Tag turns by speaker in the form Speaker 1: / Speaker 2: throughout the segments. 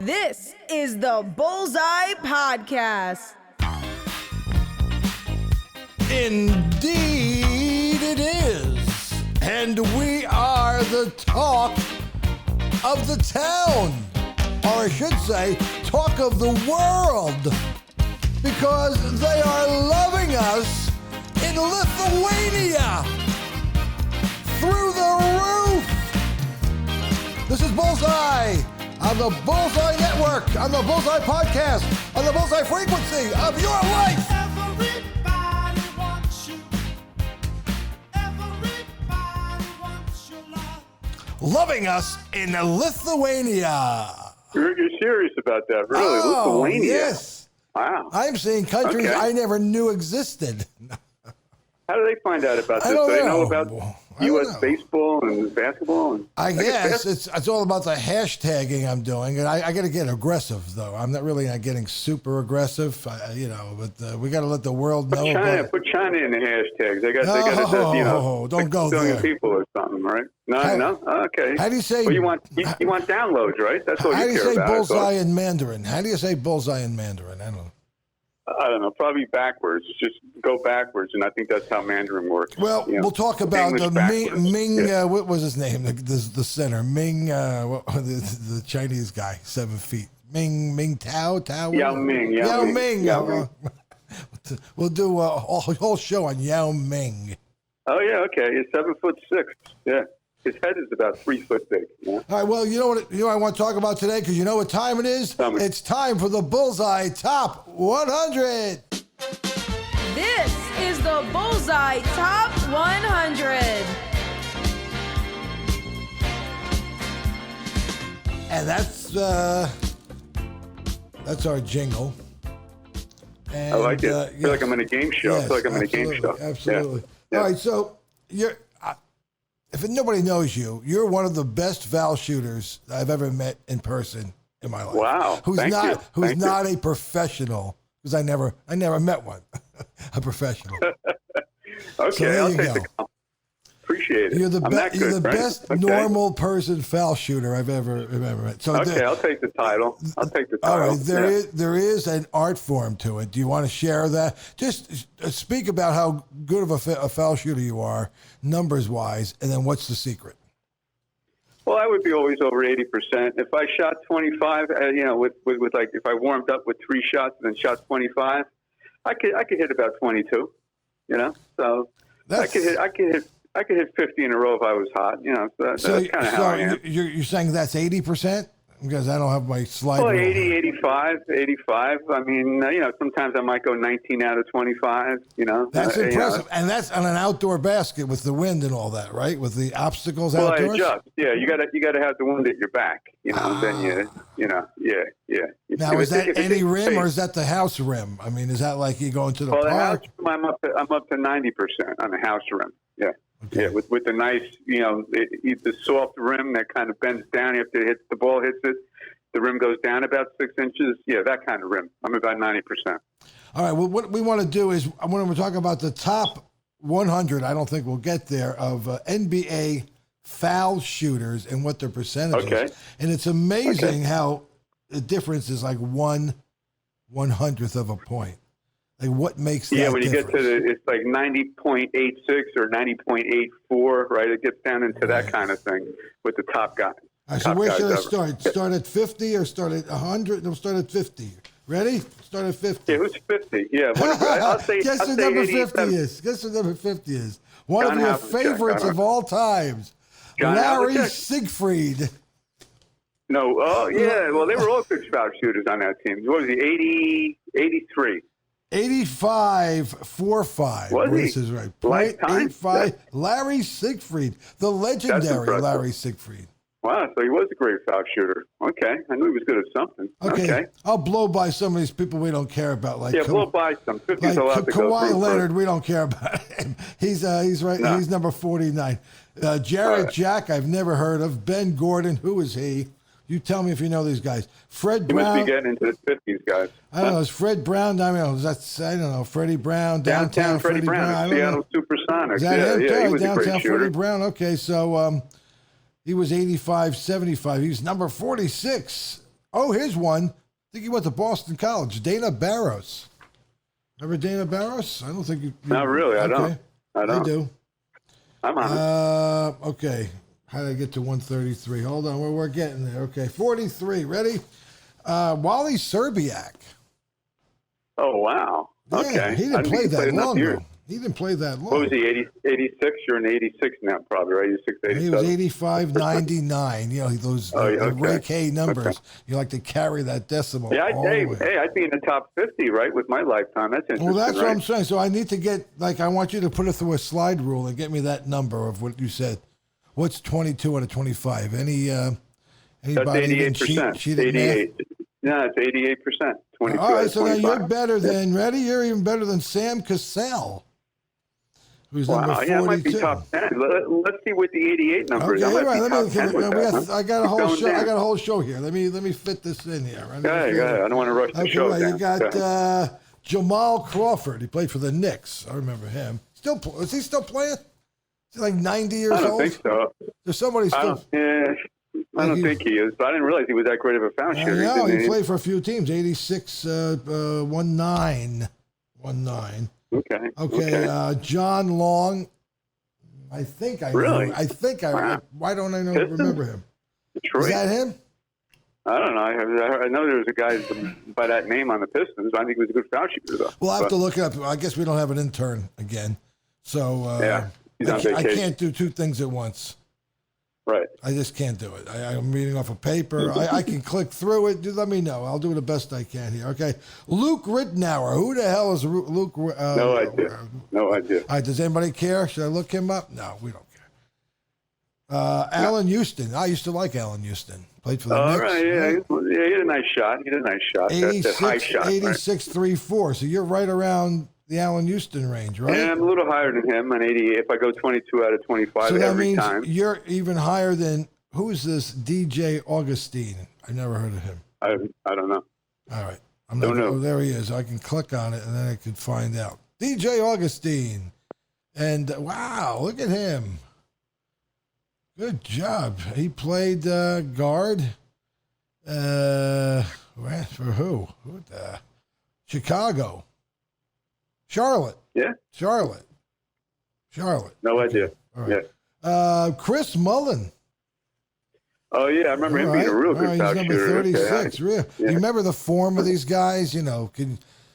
Speaker 1: This is the Bullseye Podcast.
Speaker 2: Indeed it is. And we are the talk of the town. Or I should say, talk of the world. Because they are loving us in Lithuania. Through the roof. This is Bullseye on the Bullseye Network, on the Bullseye Podcast, on the Bullseye Frequency of your life.
Speaker 3: Everybody wants you. Everybody wants your love.
Speaker 2: Loving us in Lithuania.
Speaker 4: You're serious about that, really?
Speaker 2: Oh,
Speaker 4: Lithuania?
Speaker 2: yes.
Speaker 4: Wow.
Speaker 2: I'm seeing countries
Speaker 4: Okay.
Speaker 2: I never knew existed.
Speaker 4: How do they find out about this?
Speaker 2: I don't
Speaker 4: Do they know
Speaker 2: know.
Speaker 4: about
Speaker 2: I don't
Speaker 4: U.S.
Speaker 2: know.
Speaker 4: baseball and basketball? And
Speaker 2: I guess it's all about the hashtagging I'm doing, and I got to get aggressive though. I'm not getting super aggressive, but we got to let the world know.
Speaker 4: Put China in the hashtags. They got
Speaker 2: don't go
Speaker 4: 6 billion
Speaker 2: there.
Speaker 4: people or something, right? No,
Speaker 2: How-
Speaker 4: no. Okay.
Speaker 2: How do you say?
Speaker 4: Well, you want downloads, right? That's what
Speaker 2: How do
Speaker 4: you
Speaker 2: you
Speaker 4: care
Speaker 2: say
Speaker 4: about.
Speaker 2: bullseye in Mandarin? How do you say bullseye in Mandarin?
Speaker 4: I don't know. Probably backwards. Just go backwards, and I think that's how Mandarin works.
Speaker 2: Well,
Speaker 4: you know?
Speaker 2: we'll talk about
Speaker 4: English
Speaker 2: the
Speaker 4: backwards.
Speaker 2: Ming.
Speaker 4: Yeah.
Speaker 2: What was his name? The center. Ming. The Chinese guy, 7 feet. Ming Tao.
Speaker 4: Yao Ming.
Speaker 2: Yao Ming.
Speaker 4: Yao Ming.
Speaker 2: We'll do a whole show on Yao Ming.
Speaker 4: Oh yeah. Okay. He's 7'6". Yeah. His head is about 3 foot big. Yeah.
Speaker 2: All right. Well, you know what I want to talk about today, because you know what time it is.
Speaker 4: Tell me.
Speaker 2: It's time for the Bullseye Top 100.
Speaker 1: This is the Bullseye Top 100.
Speaker 2: And that's our jingle. And,
Speaker 4: I like it. I feel like I'm in a game show. I
Speaker 2: Yes,
Speaker 4: feel like I'm in a game show.
Speaker 2: Absolutely.
Speaker 4: Yeah.
Speaker 2: All right, so if nobody knows you, you're one of the best foul shooters I've ever met in person in my life.
Speaker 4: Wow.
Speaker 2: Who's
Speaker 4: Thank you.
Speaker 2: Who's
Speaker 4: Thank
Speaker 2: not a professional? Because I never met one, a professional.
Speaker 4: Okay,
Speaker 2: there
Speaker 4: I'll
Speaker 2: you
Speaker 4: take
Speaker 2: go.
Speaker 4: the compliment. Appreciate it.
Speaker 2: You're the
Speaker 4: I'm that
Speaker 2: you're
Speaker 4: good,
Speaker 2: the
Speaker 4: right?
Speaker 2: best
Speaker 4: Okay.
Speaker 2: normal person foul shooter I've ever met. So
Speaker 4: Okay, I'll take the title.
Speaker 2: all right, there
Speaker 4: Yeah.
Speaker 2: is is an art form to it. Do you want to share that? Just speak about how good of a foul shooter you are, numbers wise, and then what's the secret?
Speaker 4: Well, I would be always over 80%. If I shot 25, with like if I warmed up with 3 shots and then shot 25, I could hit about 22. You know, so I could hit 50 in a row if I was hot. You know, so that's kind of how I am.
Speaker 2: You're saying that's 80%? Because I don't have my slide.
Speaker 4: Well,
Speaker 2: rule.
Speaker 4: 80, 85. I mean, sometimes I might go 19 out of 25,
Speaker 2: That's impressive. And that's on an outdoor basket with the wind and all that, right? With the obstacles
Speaker 4: Well, I
Speaker 2: outdoors?
Speaker 4: adjust. Yeah, you got to have the wind at your back, Then yeah.
Speaker 2: Now, is that any rim or is that the house rim? I mean, is that like you go into the
Speaker 4: the house
Speaker 2: park?
Speaker 4: rim, I'm up to 90% on the house rim. Yeah.
Speaker 2: Okay.
Speaker 4: Yeah, with the nice, the soft rim that kind of bends down after the ball hits it. The rim goes down about 6 inches. Yeah, that kind of rim. I'm about 90%.
Speaker 2: All right. Well, what we want to do is when we're talking about the top 100, I don't think we'll get there, of NBA foul shooters and what their percentage
Speaker 4: Okay.
Speaker 2: is. And it's amazing how the difference is like 1/100th of a point. Like what makes that
Speaker 4: when you
Speaker 2: difference?
Speaker 4: get to it's like 90.86 or 90.84, right? It gets down into that kind of thing with the top guys.
Speaker 2: All right, so where should I start? Start at 50 or start at 100? No, start at 50. Ready? Start at 50.
Speaker 4: Yeah, who's 50? Yeah, I'll say.
Speaker 2: Guess
Speaker 4: I'll
Speaker 2: what
Speaker 4: say
Speaker 2: number
Speaker 4: 87.
Speaker 2: 50 is? Guess what number 50 is? One
Speaker 4: John
Speaker 2: of your
Speaker 4: Havlicek,
Speaker 2: favorites
Speaker 4: I don't
Speaker 2: of
Speaker 4: know.
Speaker 2: all times.
Speaker 4: John
Speaker 2: Larry
Speaker 4: Havlicek?
Speaker 2: Siegfried.
Speaker 4: No, oh yeah. Well, they were all good foul shooters on that team. What was he? 83.
Speaker 2: 85-45.
Speaker 4: Was he?
Speaker 2: This is right.
Speaker 4: Lifetime?
Speaker 2: 85. Larry Siegfried, the legendary
Speaker 4: impressive.
Speaker 2: Larry Siegfried.
Speaker 4: Wow, so he was a great foul shooter. Okay, I knew he was good at something.
Speaker 2: Okay. I'll blow by some of these people we don't care about. Like
Speaker 4: Yeah, blow by some. 50 is
Speaker 2: like
Speaker 4: a lot to go
Speaker 2: Kawhi
Speaker 4: through.
Speaker 2: Leonard, we don't care about him. He's right.
Speaker 4: No.
Speaker 2: He's number 49. Jarrett Jack, I've never heard of. Ben Gordon, who is he? You tell me if you know these guys. Fred
Speaker 4: He must
Speaker 2: Brown.
Speaker 4: be getting into the 50s, guys.
Speaker 2: I don't know. Is Fred Brown? I don't know. Freddie Brown.
Speaker 4: Downtown Freddie Brown,
Speaker 2: I don't know.
Speaker 4: Seattle Supersonics.
Speaker 2: Is that him?
Speaker 4: Yeah, he was a
Speaker 2: Downtown
Speaker 4: great shooter.
Speaker 2: Freddie Brown. Okay, so he was 85-75. He was number 46 Oh, here's one. I think he went to Boston College. Dana Barros. Remember Dana Barros? I don't think you.
Speaker 4: Not really. I don't.
Speaker 2: I do.
Speaker 4: I'm on it.
Speaker 2: Okay. How did I get to 133? Hold on. We're getting there. Okay. 43. Ready? Wally Serbiak.
Speaker 4: Oh, wow.
Speaker 2: Yeah,
Speaker 4: Okay.
Speaker 2: he didn't play that long,
Speaker 4: years.
Speaker 2: though. He didn't play that long.
Speaker 4: What was he, 86? You're an 86 now, probably, right? 86, 87?
Speaker 2: He was 85, 99. You know, those Ray K numbers.
Speaker 4: Okay.
Speaker 2: You like to carry that decimal.
Speaker 4: Yeah,
Speaker 2: all the way.
Speaker 4: hey, I'd be in the top 50, right, with my lifetime. That's interesting,
Speaker 2: Well, that's
Speaker 4: right?
Speaker 2: what I'm saying. So I need to get, I want you to put it through a slide rule and get me that number of what you said. What's 22 out of 25? Anybody
Speaker 4: That's
Speaker 2: even
Speaker 4: 88%.
Speaker 2: cheat at
Speaker 4: 88. No, it's 88%. 22
Speaker 2: All
Speaker 4: out
Speaker 2: right,
Speaker 4: of
Speaker 2: so now
Speaker 4: 25.
Speaker 2: you're better than, ready? You're even better than Sam Cassell, who's number
Speaker 4: Wow,
Speaker 2: 42.
Speaker 4: yeah, it might be top 10. Let's see what the 88 number is.
Speaker 2: Okay,
Speaker 4: I might
Speaker 2: right.
Speaker 4: be top 10 with that, huh?
Speaker 2: I got a whole
Speaker 4: Going
Speaker 2: show.
Speaker 4: down.
Speaker 2: I got a whole show here. Let me fit this in here. Right?
Speaker 4: Go ahead. I don't want to rush the
Speaker 2: Okay,
Speaker 4: show
Speaker 2: right.
Speaker 4: down.
Speaker 2: You got Jamal Crawford. He played for the Knicks. I remember him. Is he still playing? Is he like 90 years
Speaker 4: I don't
Speaker 2: old?
Speaker 4: think so.
Speaker 2: There's somebody still.
Speaker 4: I don't think he is, but I didn't realize he was that great of a foul shooter.
Speaker 2: No, he played for a few teams. 86, 19. Okay. John Long. I think I
Speaker 4: Really?
Speaker 2: know.
Speaker 4: Wow.
Speaker 2: Why don't I
Speaker 4: Pistons?
Speaker 2: remember him?
Speaker 4: Detroit.
Speaker 2: Is that him?
Speaker 4: I don't know. I know there was a guy by that name on the Pistons. I think he was a good foul shooter, though.
Speaker 2: We'll have to look it up. I guess we don't have an intern again. So
Speaker 4: Yeah, he's on
Speaker 2: I
Speaker 4: vacation.
Speaker 2: can't do two things at once.
Speaker 4: Right.
Speaker 2: I just can't do it. I'm reading off a paper. I can click through it. Just let me know. I'll do the best I can here. Okay. Luke Rittenauer. Who the hell is Luke?
Speaker 4: No idea. No idea.
Speaker 2: All right. Does anybody care? Should I look him up? No, we don't care. Allen Houston. I used to like Allen Houston. Played for the
Speaker 4: All
Speaker 2: Knicks.
Speaker 4: right, yeah. He had a nice shot. That's a high shot.
Speaker 2: 86.34. So you're right around the Allen Houston range, right?
Speaker 4: And I'm a little higher than him, an 88. If I go 22 out of 25
Speaker 2: So that
Speaker 4: every
Speaker 2: means
Speaker 4: time.
Speaker 2: you're even higher than, who is this DJ Augustine? I've never heard of him.
Speaker 4: I don't know.
Speaker 2: All right.
Speaker 4: Don't know.
Speaker 2: Oh, there he is. I can click on it and then I can find out. DJ Augustine. And wow, look at him. Good job. He played guard. For who? Chicago. Charlotte.
Speaker 4: Yeah?
Speaker 2: Charlotte.
Speaker 4: No idea.
Speaker 2: All right. Chris Mullen.
Speaker 4: Oh, yeah. I remember him being a real good
Speaker 2: He's
Speaker 4: foul
Speaker 2: number
Speaker 4: shooter.
Speaker 2: 36.
Speaker 4: Okay.
Speaker 2: Real.
Speaker 4: Yeah.
Speaker 2: You remember the form of these guys? You know,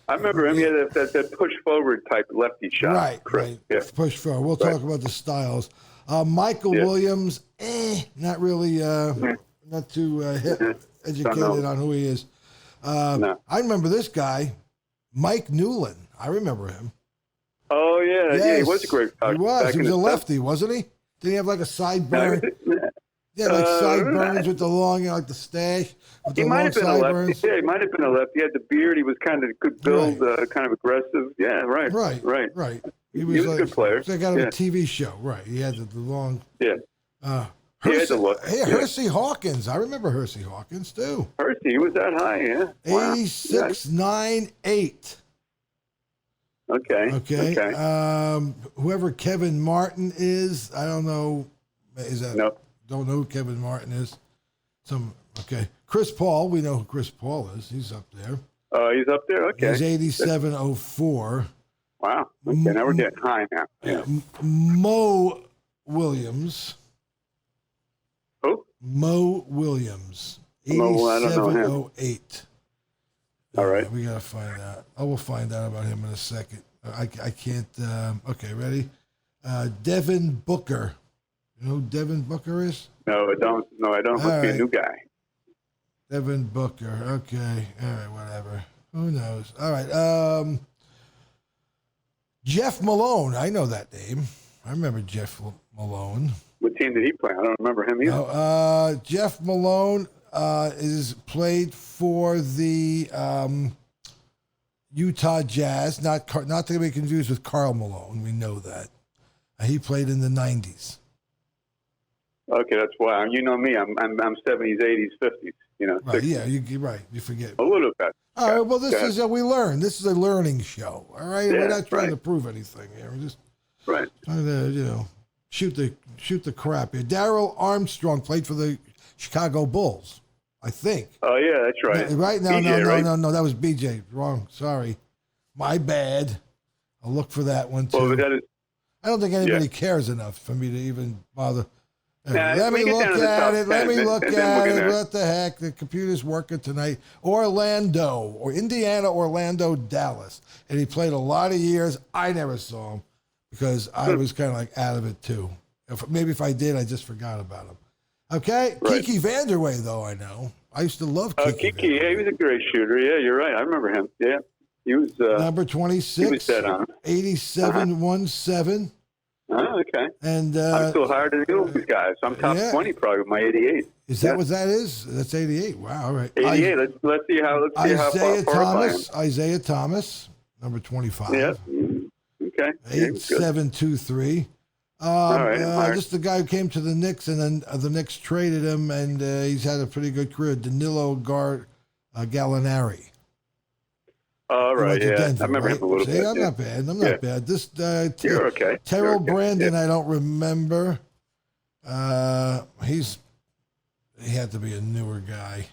Speaker 4: I remember him. He had that push forward type lefty shot.
Speaker 2: right,
Speaker 4: Chris.
Speaker 2: right.
Speaker 4: Yeah.
Speaker 2: Push forward. We'll talk about the styles. Michael Williams, not really, not too educated on who he is.
Speaker 4: No.
Speaker 2: I remember this guy, Mike Newland. I remember him.
Speaker 4: Oh, yeah.
Speaker 2: Yes,
Speaker 4: Yeah, he was a great foul
Speaker 2: he was.
Speaker 4: back
Speaker 2: He
Speaker 4: in
Speaker 2: was a
Speaker 4: the
Speaker 2: lefty, wasn't he? Did he have like a sideburn?
Speaker 4: stuff.
Speaker 2: Yeah, like sideburns with the long, like the stash with the
Speaker 4: He
Speaker 2: long
Speaker 4: might have been a lefty.
Speaker 2: sideburns.
Speaker 4: Yeah, he might have been a lefty. He had the beard. He was kind of good build, kind of aggressive. Yeah, right.
Speaker 2: Right.
Speaker 4: He was a good player.
Speaker 2: They got him
Speaker 4: Yeah.
Speaker 2: a TV show, right? He had the long.
Speaker 4: Yeah. He had the look.
Speaker 2: Hey, Hersey Hawkins. I remember Hersey Hawkins too.
Speaker 4: Hersey, he was that high, yeah. Wow.
Speaker 2: 86.98.
Speaker 4: Okay.
Speaker 2: Whoever Kevin Martin is, I don't know. Is that?
Speaker 4: No.
Speaker 2: Don't know who Kevin Martin is. Chris Paul. We know who Chris Paul is. He's up there.
Speaker 4: He's up there. Okay.
Speaker 2: He's 87.04.
Speaker 4: Wow. Okay, now we're getting high now. Yeah.
Speaker 2: Mo Williams.
Speaker 4: Who?
Speaker 2: Mo Williams.
Speaker 4: Mo, I don't know him.
Speaker 2: 87.08.
Speaker 4: All right.
Speaker 2: We got to find out. I will find out about him in a second. I can't. Okay, ready? Devin Booker. You know who Devin Booker is?
Speaker 4: No, I don't. Must be a new guy.
Speaker 2: Devin Booker. Okay. All right, whatever. Who knows? All right. Jeff Malone. I know that name. I remember Jeff Malone.
Speaker 4: What team did he play? I don't remember him either.
Speaker 2: No, Jeff Malone is played for the Utah Jazz. Not to be confused with Karl Malone. We know that. He played in the 90s.
Speaker 4: Okay, that's why. You know me. I'm 70s, 80s, 50s. You know.
Speaker 2: Right?
Speaker 4: 60s.
Speaker 2: Yeah, you're right. You forget.
Speaker 4: A little bit.
Speaker 2: All right. Well, this is we learn. This is a learning show. All right.
Speaker 4: Yeah,
Speaker 2: We're not trying
Speaker 4: right.
Speaker 2: to prove anything here. We're just
Speaker 4: Right.
Speaker 2: trying to shoot the crap here. Darrell Armstrong played for the Chicago Bulls. I think.
Speaker 4: Oh, yeah, that's right.
Speaker 2: Right? No,
Speaker 4: BJ, right?
Speaker 2: no. That was BJ. Wrong. Sorry. My bad. I'll look for that one, too.
Speaker 4: Well, that is,
Speaker 2: I don't think anybody cares enough for me to even bother.
Speaker 4: Nah,
Speaker 2: Let me look at it. Let me look at it.
Speaker 4: there.
Speaker 2: What the heck? The computer's working tonight. Orlando, or Indiana, Orlando, Dallas. And he played a lot of years. I never saw him because I was kind of like out of it too. Maybe if I did, I just forgot about him. Okay?
Speaker 4: Right.
Speaker 2: Kiki Vanderway, though, I know. I used to love Kiki.
Speaker 4: Kiki, yeah, he was a great shooter. Yeah, you're right. I remember him. Yeah. He was
Speaker 2: Number 26.
Speaker 4: He was dead on.
Speaker 2: 87-17.
Speaker 4: Oh, okay.
Speaker 2: And
Speaker 4: I'm still higher than you these guys. I'm top 20 probably with my 88.
Speaker 2: Is that what that is? That's 88. Wow. All right.
Speaker 4: 88. Let's see how
Speaker 2: Isaiah
Speaker 4: far up I am.
Speaker 2: Isaiah Thomas, number 25.
Speaker 4: Yeah. Okay.
Speaker 2: 8723.
Speaker 4: All right.
Speaker 2: Just the guy who came to the Knicks, and then the Knicks traded him, and he's had a pretty good career. Danilo Gallinari.
Speaker 4: All right, yeah.
Speaker 2: Denver,
Speaker 4: I remember him a little bit.
Speaker 2: I'm not bad. I'm not bad. This
Speaker 4: You're okay.
Speaker 2: Terrell Brandon, I don't remember. He had to be a newer guy.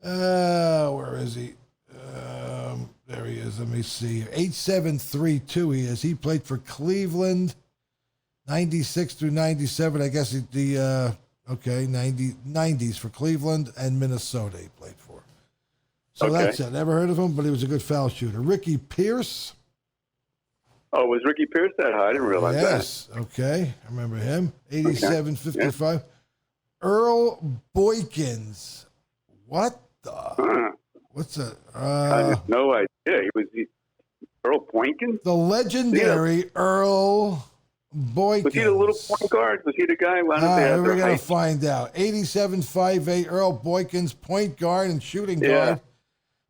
Speaker 2: Where is he? There he is. Let me see. 8732 he is. He played for Cleveland, 96 through 97. I guess the 90s for Cleveland and Minnesota he played for. So that's it. Never heard of him, but he was a good foul shooter. Ricky Pierce.
Speaker 4: Oh, was Ricky Pierce that high? I didn't realize that.
Speaker 2: Yes. Okay. I remember him. 87-55. Yeah. Earl Boykins. What the? What's that?
Speaker 4: I have no idea. He was Earl Boykins?
Speaker 2: The legendary Earl Boykins.
Speaker 4: Was he the little point guard? Was he the guy?
Speaker 2: We're going to find out. 87-5'8", Earl Boykins, point guard and shooting guard.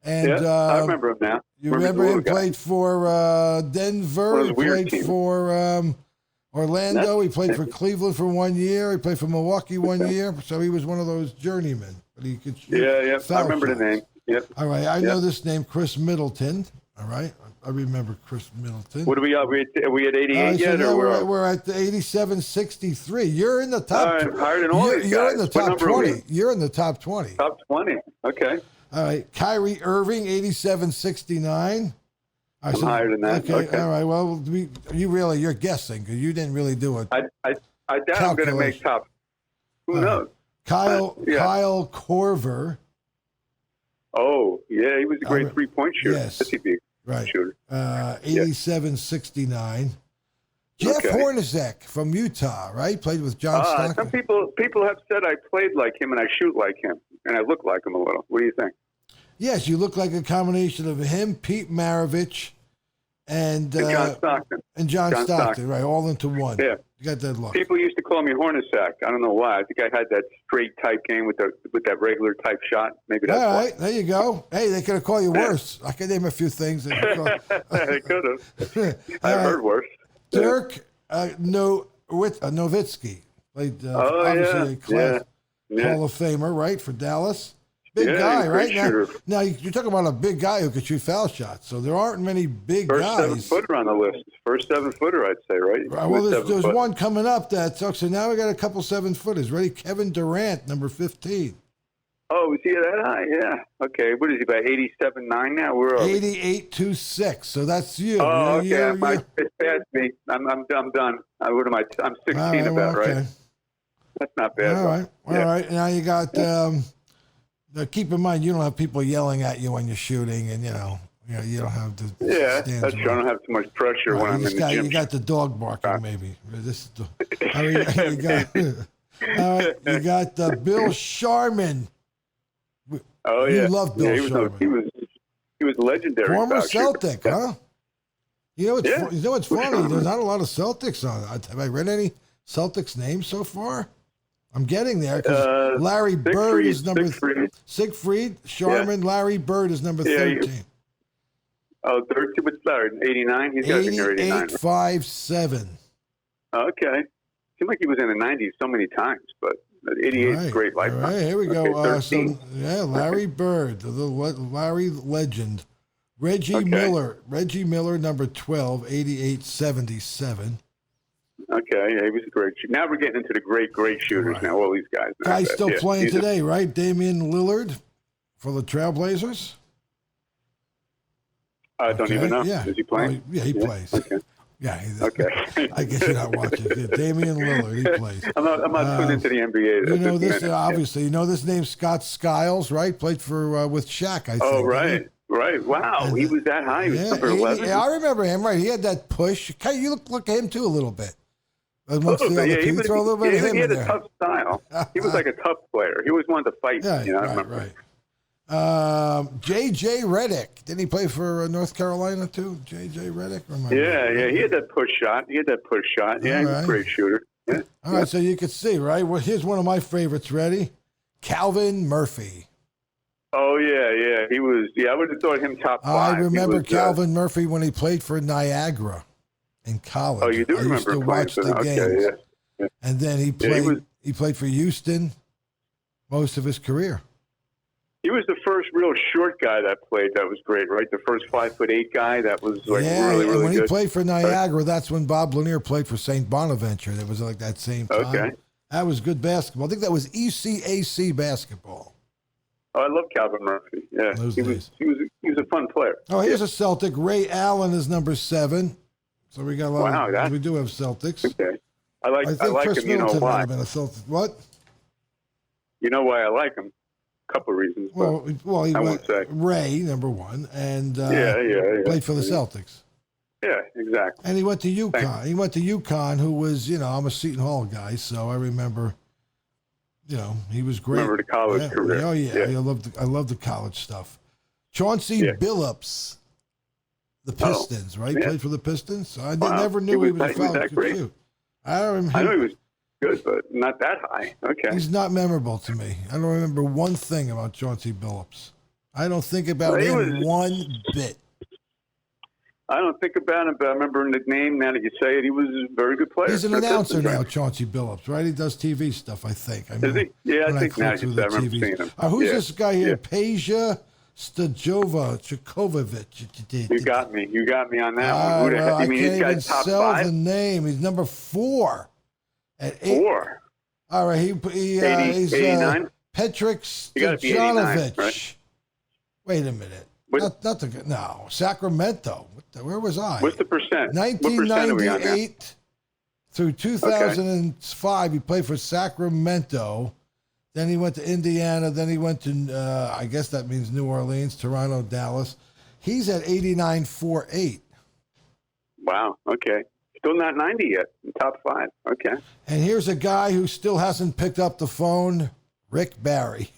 Speaker 2: And
Speaker 4: I remember him now.
Speaker 2: You remember him? Played for Denver. He played for Orlando. He played for Cleveland for 1 year. He played for Milwaukee 1 year. So he was one of those journeymen. But he could shoot.
Speaker 4: Yeah. I remember the name. Yep.
Speaker 2: All right. I know this name, Chris Middleton. All right. I remember Chris Middleton.
Speaker 4: What are we at? Are we at 88 yet?
Speaker 2: So we're at the 87-63. You're in the top.
Speaker 4: Higher than all these guys.
Speaker 2: You're in the top 20. You're in the top 20.
Speaker 4: Top 20. Okay.
Speaker 2: All right. Kyrie Irving, 87-69.
Speaker 4: I'm higher than that.
Speaker 2: Okay. All right. Well, you're guessing because you didn't really do it.
Speaker 4: I doubt I'm going to make top. Who knows?
Speaker 2: Kyle Korver.
Speaker 4: Oh, yeah. He was a great three-point shooter.
Speaker 2: Yes.
Speaker 4: He'd be a
Speaker 2: right.
Speaker 4: shooter.
Speaker 2: 87-69. Jeff Hornacek from Utah, right? Played with John Stockton.
Speaker 4: Some people have said I played like him and I shoot like him, and I look like him a little. What do you think?
Speaker 2: Yes, you look like a combination of him, Pete Maravich, and
Speaker 4: John Stockton.
Speaker 2: And John Stockton, right? All into one.
Speaker 4: Yeah.
Speaker 2: You got that look.
Speaker 4: People used to call me Hornacek. I don't know why. I think I had that straight type game with that regular type shot. Maybe that's
Speaker 2: all
Speaker 4: why.
Speaker 2: right. There you go. Hey, they could have called you worse. I could name a few things.
Speaker 4: They could have. I've heard worse.
Speaker 2: Dirk Nowitzki played obviously a class Hall of Famer, right, for Dallas. Big guy, right? Now you're talking about a big guy who could shoot foul shots. So there aren't many big guys.
Speaker 4: First 7-footer on the list. First 7-footer, I'd say, right?
Speaker 2: Well, there's one coming up that sucks. So now we got a couple 7-footers. Ready? Kevin Durant, number 15.
Speaker 4: Oh, is he that high? Yeah. Okay. What is he, about 87.9 now? Where are we?
Speaker 2: 88.26. So that's you.
Speaker 4: Oh, okay. It's past me. I'm done. What am I? I'm 16 right? That's not bad.
Speaker 2: All right. All right. Now you got. Keep in mind, you don't have people yelling at you when you're shooting, and you don't have to.
Speaker 4: Yeah, that's true. I don't have too much pressure when I'm in the gym.
Speaker 2: You got the dog barking, maybe. This is you got Bill Sharman.
Speaker 4: Oh yeah,
Speaker 2: you love Bill Sharman.
Speaker 4: He was legendary.
Speaker 2: Former Celtic, huh? You know what's funny? There's not a lot of Celtics on. Have I read any Celtics names so far? I'm getting there because Larry Bird is number Siegfried Sharman. Larry Bird is number 13.
Speaker 4: 13. What's Larry? 89. He's got to be 89.
Speaker 2: 88.57.
Speaker 4: Okay. Seemed like he was in the 90s so many times, but 88 is great lifetime.
Speaker 2: All right, here we go. Larry Bird, the Larry legend. Reggie Miller, number 12, 88.77.
Speaker 4: Okay, yeah, he was a great shooter. Now we're getting into the great shooters
Speaker 2: Right.
Speaker 4: now, all these guys.
Speaker 2: Guy's still playing
Speaker 4: He's
Speaker 2: today, right? Damian Lillard for the Trailblazers?
Speaker 4: I don't even know.
Speaker 2: Yeah.
Speaker 4: Is he playing?
Speaker 2: Oh, yeah, he plays.
Speaker 4: Okay.
Speaker 2: Yeah.
Speaker 4: Okay.
Speaker 2: I guess you're not watching. Yeah, Damian Lillard, he plays.
Speaker 4: I'm not tuned into the NBA.
Speaker 2: You know this, obviously. You know this name, Scott Skiles, right? Played for with Shaq, I think.
Speaker 4: Oh, right. Right. Wow.
Speaker 2: And,
Speaker 4: he was that high. He was number 11.
Speaker 2: Yeah, I remember him, right? He had that push. You look at him, too, a little bit. Amongst the other people. Throw a little bit of him
Speaker 4: he had
Speaker 2: in
Speaker 4: a
Speaker 2: there.
Speaker 4: tough style. He was like a tough player. He always wanted to fight.
Speaker 2: Yeah,
Speaker 4: I remember.
Speaker 2: right. J.J. Redick. Didn't he play for North Carolina, too? J.J. Redick?
Speaker 4: Yeah. He had that push shot. Yeah, he was a great shooter. Yeah.
Speaker 2: All right, so you can see, right? Well, here's one of my favorites. Ready? Calvin Murphy.
Speaker 4: Oh, yeah. He was, I would have thought him top 5.
Speaker 2: I remember Calvin Murphy when he played for Niagara in college.
Speaker 4: Oh, you do remember
Speaker 2: I used to
Speaker 4: him
Speaker 2: watch the games.
Speaker 4: Yeah.
Speaker 2: And then he played for Houston most of his career.
Speaker 4: He was the first real short guy that played. That was great, right? The first 5'8" guy that was really
Speaker 2: and when
Speaker 4: good.
Speaker 2: he played for Niagara, that's when Bob Lanier played for St. Bonaventure. That was like that same time.
Speaker 4: Okay.
Speaker 2: That was good basketball. I think that was ECAC basketball.
Speaker 4: Oh, I love Calvin Murphy. Yeah, he was a fun player.
Speaker 2: Oh, here's a Celtic. Ray Allen is number 7. So we got a lot. We do have Celtics.
Speaker 4: Okay, I
Speaker 2: think
Speaker 4: like
Speaker 2: Chris
Speaker 4: him. You know
Speaker 2: Middleton might
Speaker 4: why?
Speaker 2: have been a Celtic. What?
Speaker 4: You know why I like him? A couple of reasons.
Speaker 2: Well, he
Speaker 4: I won't say.
Speaker 2: Ray, number 1, and played for the Celtics.
Speaker 4: Yeah, exactly.
Speaker 2: And he went to UConn. He went to UConn, who was, I'm a Seton Hall guy, so I remember, he was great.
Speaker 4: Remember the college career?
Speaker 2: Oh yeah. I love the college stuff. Chauncey Billups, the Pistons, right?
Speaker 4: Yeah.
Speaker 2: Played for the Pistons. So I never knew he was a foul could shoot. I know
Speaker 4: he was good, but not that high. Okay.
Speaker 2: He's not memorable to me. I don't remember one thing about Chauncey Billups. I don't think about him one bit.
Speaker 4: I don't think about him, but I remember the name now that you say it. He was a very good player.
Speaker 2: He's an announcer now, Chauncey Billups, right? He does TV stuff, I think.
Speaker 4: Is he? Yeah, I think now you said I remember seeing him.
Speaker 2: Who's this guy here? Peja Stajovic.
Speaker 4: You got me. You got me on that one.
Speaker 2: I
Speaker 4: You mean
Speaker 2: can't
Speaker 4: this
Speaker 2: even
Speaker 4: guy's top
Speaker 2: sell
Speaker 4: 5?
Speaker 2: the name. He's number 4. At 8.
Speaker 4: 4.
Speaker 2: All right, he's
Speaker 4: 89?
Speaker 2: Patrick
Speaker 4: You gotta be 89,
Speaker 2: Stajovic.
Speaker 4: right?
Speaker 2: Wait a minute.
Speaker 4: What?
Speaker 2: Not the no, Sacramento. Where was I?
Speaker 4: What's the percent?
Speaker 2: 1998 through 2005, he played for Sacramento. Then he went to Indiana. Then he went to, I guess that means New Orleans, Toronto, Dallas. He's at 89.48.
Speaker 4: Wow. Okay. Still not 90 yet. Top 5. Okay.
Speaker 2: And here's a guy who still hasn't picked up the phone, Rick Barry.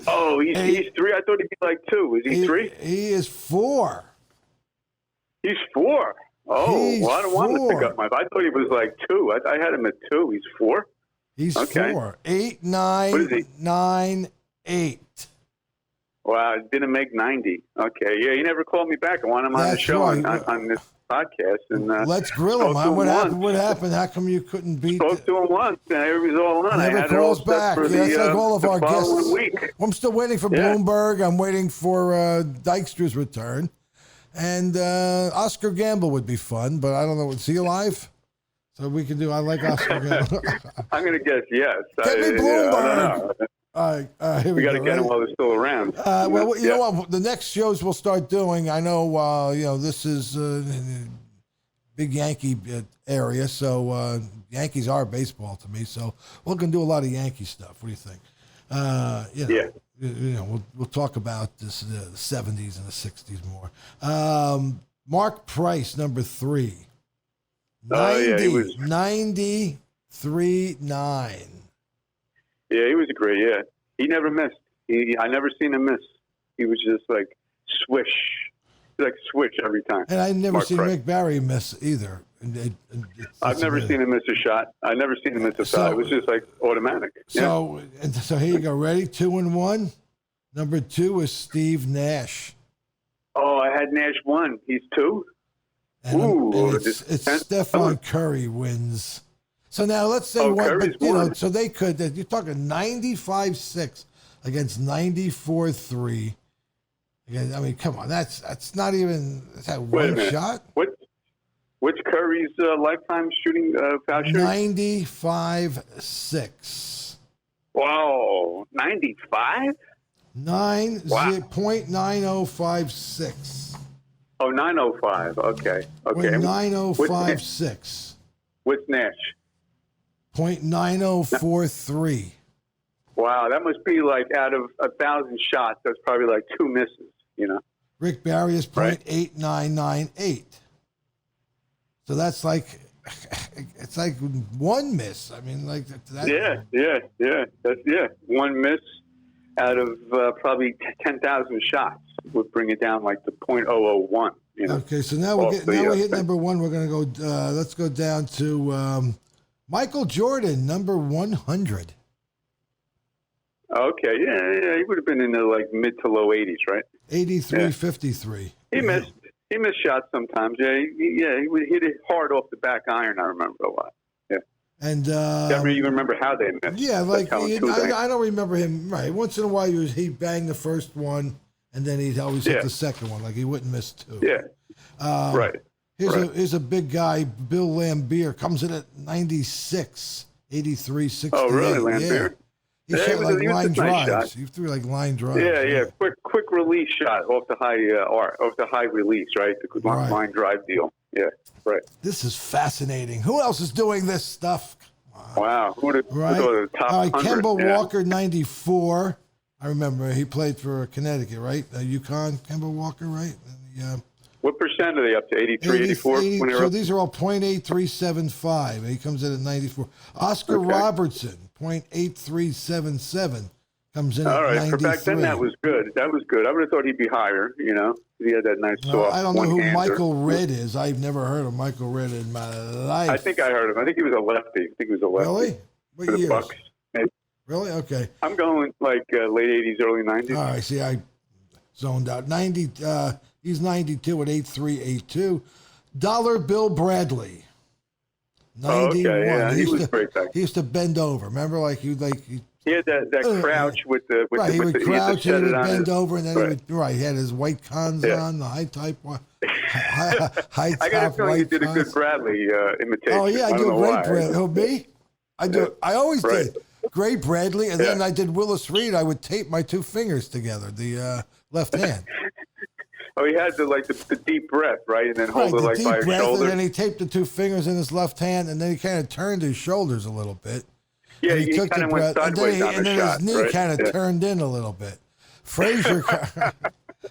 Speaker 4: Oh, he's 3. I thought he'd be like 2. Is he 3?
Speaker 2: He is 4.
Speaker 4: He's 4. Oh,
Speaker 2: He's
Speaker 4: well, I don't want to
Speaker 2: 4.
Speaker 4: pick up my. I thought he was like 2. I had him at 2. He's 4.
Speaker 2: He's
Speaker 4: Okay.
Speaker 2: 4. 8, 9,
Speaker 4: What is he?
Speaker 2: 9, 8.
Speaker 4: Wow, didn't make 90. Okay, yeah, he never called me back. I want him on the
Speaker 2: That's
Speaker 4: show
Speaker 2: right.
Speaker 4: on this podcast. And
Speaker 2: Let's grill him.
Speaker 4: spoke to
Speaker 2: What happened?
Speaker 4: once.
Speaker 2: What happened? How come you couldn't beat?
Speaker 4: Spoke to him once, and it was all on. I
Speaker 2: Never
Speaker 4: had it all
Speaker 2: calls
Speaker 4: set
Speaker 2: back.
Speaker 4: for
Speaker 2: Yeah,
Speaker 4: the,
Speaker 2: that's like all of
Speaker 4: the
Speaker 2: our
Speaker 4: following
Speaker 2: guests.
Speaker 4: week.
Speaker 2: I'm still waiting for
Speaker 4: Yeah.
Speaker 2: Bloomberg. I'm waiting for Dykstra's return, and Oscar Gamble would be fun, but I don't know. Is he alive? So we can do. I like Oscar Gamble.
Speaker 4: I'm going to guess yes.
Speaker 2: Get me
Speaker 4: I
Speaker 2: Bloomberg.
Speaker 4: don't know.
Speaker 2: All right, here
Speaker 4: We got to
Speaker 2: go.
Speaker 4: get him
Speaker 2: Ready?
Speaker 4: while they're still around.
Speaker 2: Well, you
Speaker 4: Yeah.
Speaker 2: know what? The next shows we'll start doing. I know. This is big Yankee area, so Yankees are baseball to me. So we're gonna do a lot of Yankee stuff. What do you think? We'll talk about this the 70s and the 60s more. Mark Price, number 3. 90,
Speaker 4: he was
Speaker 2: 93.9.
Speaker 4: Yeah, he was a great. Yeah, he never missed. I never seen him miss. He was just like swish, like switch every time.
Speaker 2: And I've never
Speaker 4: Mark
Speaker 2: seen
Speaker 4: Price.
Speaker 2: Rick Barry miss either.
Speaker 4: I've never seen him miss a shot. I've never seen him miss a shot. It was just like automatic.
Speaker 2: So here you go. Ready? 2 and 1. Number 2 is Steve Nash.
Speaker 4: Oh, I had Nash 1. He's 2.
Speaker 2: And,
Speaker 4: Ooh,
Speaker 2: it's Stephen Curry wins. So now let's say
Speaker 4: Curry's won.
Speaker 2: so they could. You're talking 95-6 against 94-3. Again, I mean, come on, that's not even. Is that
Speaker 4: Wait a
Speaker 2: one
Speaker 4: minute.
Speaker 2: shot?
Speaker 4: What? What's Curry's lifetime shooting foul shooting?
Speaker 2: 95.6.
Speaker 4: Wow, 95?
Speaker 2: 9.9056.
Speaker 4: Oh, 905. Okay. Okay.
Speaker 2: 9056.
Speaker 4: What's Nash?
Speaker 2: 0.9043.
Speaker 4: Wow, that must be like out of 1,000 shots, that's probably like 2 misses, you know?
Speaker 2: Rick Barry is
Speaker 4: Right.
Speaker 2: 0.8998. So that's like, it's like one miss. I mean, like that.
Speaker 4: Yeah. That's one miss out of probably 10,000 shots would bring it down like to 0.001. You know?
Speaker 2: Okay, so now we hit number one. We're gonna go. Let's go down to Michael Jordan, number 100.
Speaker 4: Okay, yeah, he would have been in the like mid to low 80s, right?
Speaker 2: 83.53.
Speaker 4: He missed shots sometimes. Yeah, he would hit it hard off the back iron. I remember a lot. Yeah,
Speaker 2: and
Speaker 4: I don't even remember how they missed.
Speaker 2: Yeah, like I don't remember him. Right, once in a while he banged the first one, and then he'd always hit the second one. Like he wouldn't miss two.
Speaker 4: Yeah, right.
Speaker 2: Here's a big guy, Bill Laimbeer, comes in at 96, 83.68.
Speaker 4: Oh, really, Laimbeer?
Speaker 2: Yeah. He shot like line drives. He threw like line drives.
Speaker 4: Yeah. Quick release shot off the high release, right? The line drive deal. Yeah, right.
Speaker 2: This is fascinating. Who else is doing this stuff?
Speaker 4: Wow. Who would have the top 100?
Speaker 2: Kemba Walker, 94. I remember he played for Connecticut, right? UConn, Kemba Walker, right?
Speaker 4: What percent are they up to? 83, 84?
Speaker 2: So these are all .8375. He comes in at 94. Oscar Robertson, .8377, comes in at 93. All right, for back then
Speaker 4: that was good. I would have thought he'd be higher, you know. He had that nice soft
Speaker 2: I don't know who Michael Redd is. I've never heard of Michael Redd in my life.
Speaker 4: I think I heard him. I think he was a lefty.
Speaker 2: Really? What years?
Speaker 4: Bucks.
Speaker 2: Really? Okay.
Speaker 4: I'm going like late 80s, early 90s.
Speaker 2: All right, see, I zoned out. He's 92 at 8382. Dollar Bill Bradley, 91.
Speaker 4: Okay, yeah, he was great back.
Speaker 2: He used to bend over. Remember, he
Speaker 4: had that crouch with the
Speaker 2: he would crouch and he would bend over, and then he had his white cons on, the high top high top.
Speaker 4: I got a feeling you did a good Bradley imitation.
Speaker 2: Oh yeah, I do a great Bradley. Who, me? I do. I always did great Bradley, and then I did Willis Reed. I would tape my two fingers together, the left hand.
Speaker 4: Oh, he had the deep breath, right? And then hold it like by his shoulder.
Speaker 2: And then he taped the two fingers in his left hand, and then he kind of turned his shoulders a little bit.
Speaker 4: Yeah, he took kind of went sideways
Speaker 2: and then his knee kind of turned in a little bit. Frazier,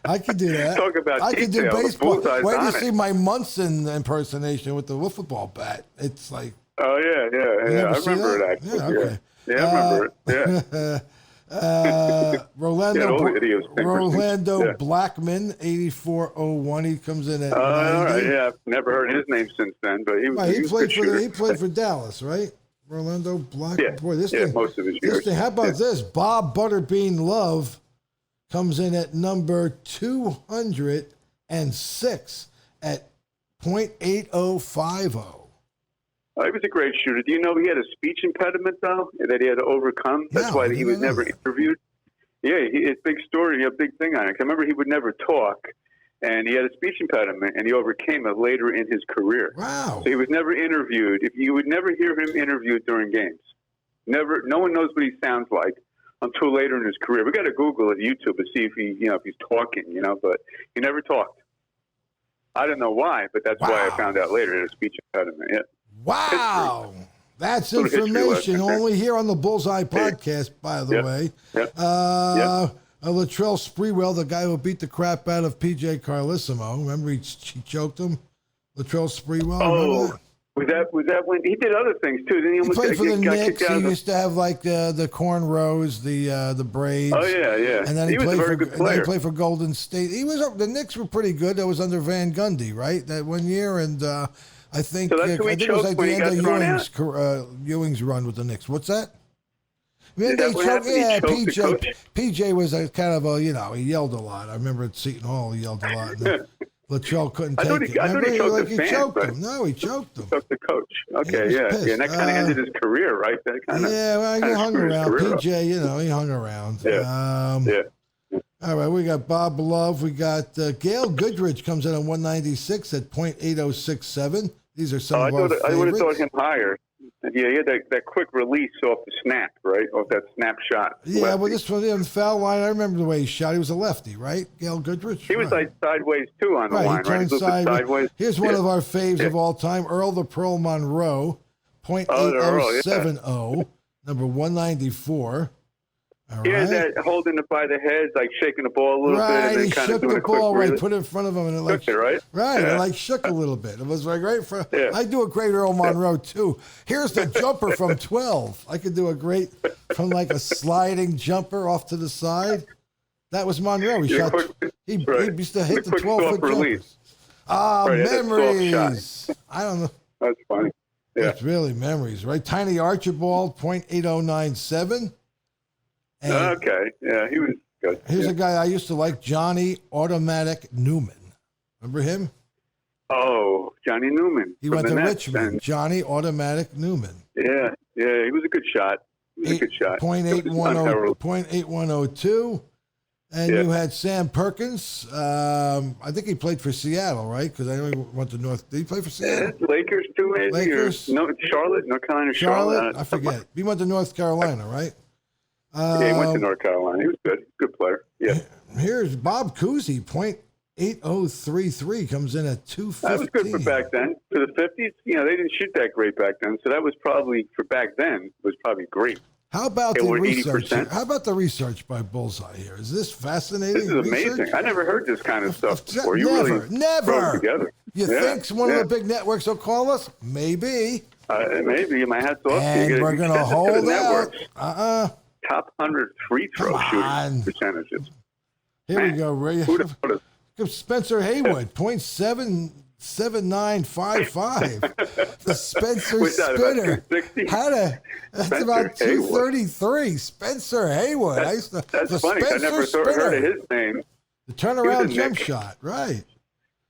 Speaker 2: I could do that.
Speaker 4: Talk about
Speaker 2: I could do baseball.
Speaker 4: Wait
Speaker 2: till you see my Munson impersonation with the wiffle ball bat. It's like.
Speaker 4: Oh, yeah. I remember that.
Speaker 2: Yeah, okay.
Speaker 4: Yeah, I remember it. Yeah.
Speaker 2: Rolando Blackman, 8401. He comes in at 90.
Speaker 4: All right, yeah. I've never heard his name since then, but he
Speaker 2: played for Dallas, right? Rolando Blackman.
Speaker 4: Yeah,
Speaker 2: boy, this thing,
Speaker 4: most of his years.
Speaker 2: How about this? Bob Butterbean Love comes in at number 206 at .8050.
Speaker 4: He was a great shooter. Do you know he had a speech impediment, though, that he had to overcome? That's why he was never interviewed. Yeah, it's a big story, a big thing on it. I remember he would never talk, and he had a speech impediment, and he overcame it later in his career.
Speaker 2: Wow.
Speaker 4: So he was never interviewed. You would never hear him interviewed during games. Never. No one knows what he sounds like until later in his career. We got to Google it, YouTube, to see if if he's talking, but he never talked. I don't know why, but that's why I found out later. He had a speech impediment, yeah.
Speaker 2: Wow. That's information only here on the Bullseye Podcast, by the way. Latrell Sprewell, the guy who beat the crap out of P.J. Carlissimo. Remember he choked him? Latrell Sprewell?
Speaker 4: Oh, was that when he did other things, too? He
Speaker 2: played for the Knicks. He used to have the cornrows, the braids.
Speaker 4: Oh, yeah.
Speaker 2: And then he was a very good player. And then he played for Golden State. The Knicks were pretty good. That was under Van Gundy, right? That one year, and... I think it was like the end of Ewing's run with the Knicks. What's that? PJ was a kind of he yelled a lot. I remember at Seton Hall he yelled a lot. Latrell couldn't take it.
Speaker 4: I thought he choked
Speaker 2: him. No, he choked him.
Speaker 4: Choked the coach. Okay, yeah. And that kind of ended his career, right?
Speaker 2: He hung around. PJ, he hung around.
Speaker 4: Yeah.
Speaker 2: All right, we got Bob Love. We got Gail Goodrich comes in at 196 at .8067. These are some of our favorites.
Speaker 4: I would have thought him higher. Yeah, he had that quick release off the snap, right? Off that snap shot.
Speaker 2: Yeah,
Speaker 4: lefty.
Speaker 2: well, this one in the foul line, I remember the way he shot. He was a lefty, right? Gail Goodrich?
Speaker 4: He was like sideways, too, on the line, right?
Speaker 2: He turned sideways. Here's one of our faves
Speaker 4: Yeah.
Speaker 2: of all time, Earl the Pearl Monroe, .8070, number 194. All
Speaker 4: He had
Speaker 2: right.
Speaker 4: that holding it by the head, like shaking the ball a little bit. And then
Speaker 2: He
Speaker 4: kind
Speaker 2: shook
Speaker 4: of doing
Speaker 2: the
Speaker 4: a quick
Speaker 2: ball, right,
Speaker 4: release.
Speaker 2: put it in front of him, and it like,
Speaker 4: Shook it, right?
Speaker 2: Right,
Speaker 4: Yeah.
Speaker 2: it like shook a little bit. It was like great for,
Speaker 4: Yeah.
Speaker 2: I do a great Earl Monroe, too. Here's the jumper from 12. I could do a great, from like a sliding jumper off to the side. That was Monroe. He
Speaker 4: Yeah,
Speaker 2: shot,
Speaker 4: quick-
Speaker 2: he
Speaker 4: right.
Speaker 2: used to hit the
Speaker 4: Quick
Speaker 2: 12-foot
Speaker 4: soft release.
Speaker 2: jumpers. Ah,
Speaker 4: Right, that's a soft
Speaker 2: memories. I don't know.
Speaker 4: That's funny. Yeah.
Speaker 2: It's really memories, right? Tiny Archibald, .8097. And
Speaker 4: Okay. Yeah, he was good.
Speaker 2: here's a guy I used to like, Johnny Automatic Newman. Remember him?
Speaker 4: Oh, Johnny Newman.
Speaker 2: He
Speaker 4: from
Speaker 2: went
Speaker 4: the
Speaker 2: to
Speaker 4: Nets,
Speaker 2: Richmond.
Speaker 4: and-
Speaker 2: Johnny Automatic Newman.
Speaker 4: Yeah, he was a good shot. He was a good shot.
Speaker 2: .8102. And
Speaker 4: Yeah.
Speaker 2: you had Sam Perkins. I think he played for Seattle, right? Because I know he went to North. Did he play for
Speaker 4: Yeah,
Speaker 2: Seattle?
Speaker 4: Lakers too, maybe?
Speaker 2: Lakers?
Speaker 4: Or, no, Charlotte, North Carolina,
Speaker 2: Charlotte? I forget. He went to North Carolina, right?
Speaker 4: Yeah, he went to North Carolina. He was good. Good player. Yeah.
Speaker 2: Here's Bob Cousy, .8033, comes in at 215.
Speaker 4: That was good for back then. For the 50s, they didn't shoot that great back then. So that was probably, for back then, was probably great.
Speaker 2: How about
Speaker 4: It
Speaker 2: the
Speaker 4: were
Speaker 2: research?
Speaker 4: 80%.
Speaker 2: How about the research by Bullseye here? Is this fascinating?
Speaker 4: This is amazing.
Speaker 2: research?
Speaker 4: I never heard this kind of stuff before. You
Speaker 2: Never,
Speaker 4: really
Speaker 2: never.
Speaker 4: throw it together.
Speaker 2: You think one of the big networks will call us? Maybe.
Speaker 4: Maybe. My hat's off.
Speaker 2: And
Speaker 4: You
Speaker 2: we're going to
Speaker 4: the
Speaker 2: hold out.
Speaker 4: networks.
Speaker 2: Top
Speaker 4: Top 100 free throw
Speaker 2: Come on.
Speaker 4: shooting percentages.
Speaker 2: Here we go, Ray.
Speaker 4: Who'd have thought it?
Speaker 2: Spencer Haywood, .77955. The Spencer
Speaker 4: What's that, about
Speaker 2: Spinner.
Speaker 4: 260?
Speaker 2: That's
Speaker 4: Spencer
Speaker 2: about
Speaker 4: Haywood.
Speaker 2: 233. Spencer Haywood.
Speaker 4: That's funny. I never heard of his name.
Speaker 2: The turnaround
Speaker 4: He was a
Speaker 2: jump
Speaker 4: Knick.
Speaker 2: shot, right.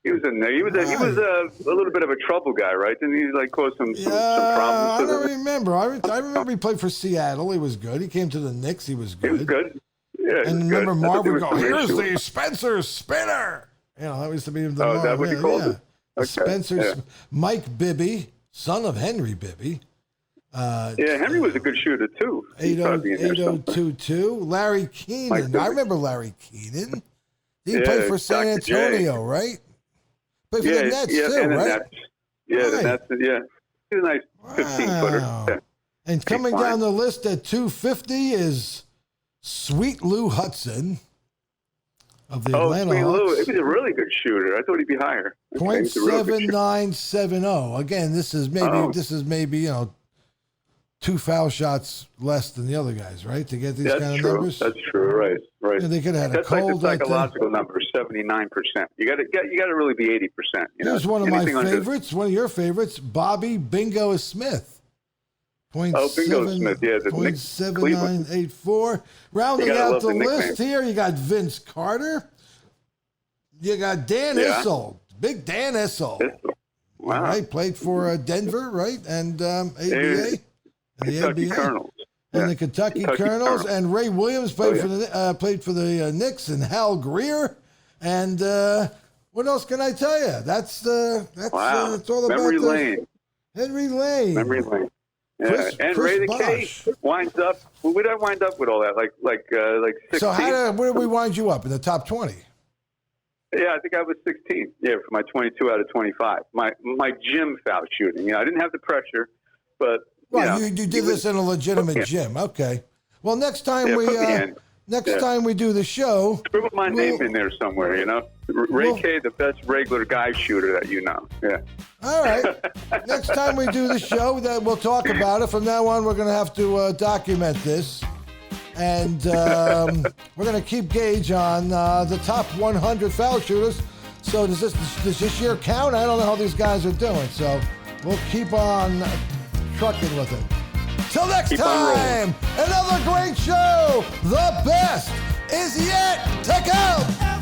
Speaker 4: He was in there. He was a little bit of a trouble guy, right? Didn't he cause some
Speaker 2: Yeah,
Speaker 4: problems?
Speaker 2: I
Speaker 4: to
Speaker 2: don't
Speaker 4: them?
Speaker 2: remember. I remember he played for Seattle. He was good. He came to the Knicks. He was
Speaker 4: He
Speaker 2: good.
Speaker 4: was good. Yeah, he
Speaker 2: And
Speaker 4: was
Speaker 2: remember
Speaker 4: good. I
Speaker 2: Marv
Speaker 4: thought there
Speaker 2: would
Speaker 4: was
Speaker 2: go,
Speaker 4: some
Speaker 2: here's
Speaker 4: issue.
Speaker 2: the Spencer Spinner. That used to be the
Speaker 4: Oh, is that
Speaker 2: Marv,
Speaker 4: what he
Speaker 2: yeah,
Speaker 4: called
Speaker 2: yeah.
Speaker 4: it?
Speaker 2: The
Speaker 4: Okay,
Speaker 2: Spencer,
Speaker 4: yeah.
Speaker 2: Mike Bibby, son of Henry Bibby.
Speaker 4: Yeah, Henry was a good shooter, too. He'd probably be in there somewhere.
Speaker 2: 8022. Larry
Speaker 4: Mike
Speaker 2: Keenan.
Speaker 4: Bibby.
Speaker 2: I remember Larry Keenan. He
Speaker 4: Yeah,
Speaker 2: played for San
Speaker 4: Dr. J.
Speaker 2: Antonio, right? Played for the Nets, too,
Speaker 4: and the
Speaker 2: right?
Speaker 4: Nets. Yeah,
Speaker 2: Right.
Speaker 4: the Nets. Yeah, he's a nice 15-footer.
Speaker 2: Wow.
Speaker 4: Yeah.
Speaker 2: And coming
Speaker 4: fine.
Speaker 2: down the list at 250 is Sweet Lou Hudson of the Atlanta
Speaker 4: Sweet Lou.
Speaker 2: Hawks.
Speaker 4: He was a really good shooter. I thought he'd be higher. Okay, he's a real good shooter.
Speaker 2: .7970. Again, this is maybe 2 foul shots less than the other guys, right? To get these
Speaker 4: That's
Speaker 2: kind of
Speaker 4: true.
Speaker 2: numbers.
Speaker 4: That's true. Right. Right.
Speaker 2: Yeah, they could have had
Speaker 4: That's
Speaker 2: a
Speaker 4: like
Speaker 2: cold
Speaker 4: the
Speaker 2: like that.
Speaker 4: psychological number, 79%. You got to really be 80%.
Speaker 2: Here's one of my
Speaker 4: Anything under-
Speaker 2: favorites, one of your favorites, Bobby Bingo Smith.
Speaker 4: Bingo Smith, yeah, the Knicks,
Speaker 2: 0.7984. Rounding
Speaker 4: You gotta
Speaker 2: out
Speaker 4: love
Speaker 2: the
Speaker 4: the
Speaker 2: list
Speaker 4: nickname.
Speaker 2: here, you got Vince Carter. You got Dan
Speaker 4: Yeah.
Speaker 2: Issel, big Dan Issel.
Speaker 4: Wow.
Speaker 2: Right, played for Denver, right, and ABA, and the
Speaker 4: Kentucky
Speaker 2: NBA,
Speaker 4: Colonels.
Speaker 2: and
Speaker 4: Yeah.
Speaker 2: the Kentucky
Speaker 4: Kentucky
Speaker 2: Colonels,
Speaker 4: Colonels.
Speaker 2: and Ray Williams played for the Knicks, and Hal Greer, and what else can I tell you? That's
Speaker 4: Wow.
Speaker 2: it's all about
Speaker 4: Memory
Speaker 2: the-
Speaker 4: Lane.
Speaker 2: Henry Lane.
Speaker 4: Memory Lane. Yeah.
Speaker 2: Chris
Speaker 4: Ray the
Speaker 2: Bosh.
Speaker 4: K winds up. Well, we don't wind up with all that, like 16.
Speaker 2: So where did we wind you up in the top 20?
Speaker 4: Yeah, I think I was 16. Yeah, for my 22 out of 25. My gym foul shooting. I didn't have the pressure, but
Speaker 2: Well, you did this in a legitimate gym. Okay. Well, next time
Speaker 4: Yeah,
Speaker 2: we
Speaker 4: put me in. Yeah.
Speaker 2: time we do the show,
Speaker 4: scribble my
Speaker 2: Well-
Speaker 4: name in there somewhere. Ray
Speaker 2: Well-
Speaker 4: K, the best regular guy shooter that you know. Yeah.
Speaker 2: all right. Next time we do the show, that we'll talk about it. From now on, we're going to have to document this, and we're going to keep gauge on the top 100 foul shooters. So does this year count? I don't know how these guys are doing. So we'll keep on trucking with it. Till next
Speaker 4: Keep on
Speaker 2: time, another great show. The best is yet to come.